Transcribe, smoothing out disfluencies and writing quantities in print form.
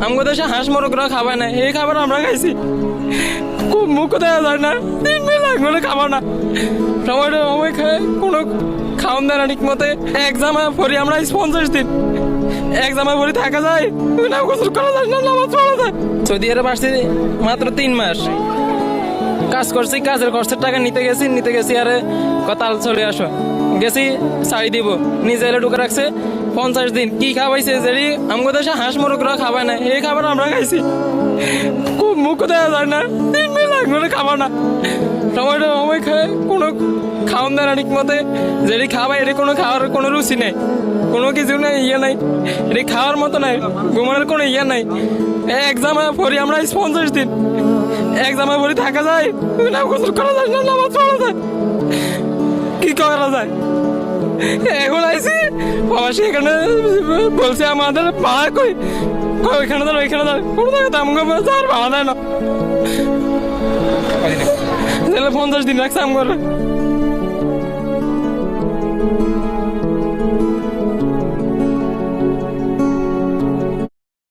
আমাদের দেশে হাঁস মোরগরা খাবার না, এই খাবার আমরা খাইছি। খুব মুখ দেওয়া যায় না, 3 মাস লাগবে খাবার না, সময়টা সময় খায় কোনো খাওয়ান দেয় না ঠিক মতে। এক জামা পরি আমরা 50 দিন, এক জামা পরি থাকা যায় না, গোসল করা যায় না, নামাজ পড়া যায়। সৌদি আরব আসছি মাত্র 3 মাস কাজ করছি, কাজের খরচের টাকা নিতে গেছি আরে কতাল চলে আসো গেছি ছাড়ি দিব, নিজে এলে ঢুকে রাখছে 50 দিন। কি খাওয়াইছে যেটি আমাদের দেশে হাঁস মোরগরা খাবার না, এই খাবার আমরা খাইছি। খুব মুখ দেওয়া যায় না, 3 মাস লাগবে খাবার না, সময়টা সময় খায় কোনো খাওয়ান দেয় না ঠিক মতে। যেটি খাওয়াই এটি কোনো খাওয়ার কোনো রুচি নেই, কোনো কিছু নেই, ইয়ে নাই, এটি খাওয়ার মতো নাই, ঘুমানোর কোনো ইয়ে নাই। এক জামা পরি আমরা 50 দিন, এক জামা পরি থাকা যায় না, গোসল করা যায় না, নামাজ পড়া যায়, কি করা যায়। এখন আইসি বাবা সেখানে বলছে আমাদের ভাড়া কই, ওইখানে ধর ওইখানে ধর কোনো জায়গায় আমাকে আর ভাড়া দেয় না, 50 দিন রাখছে আমার।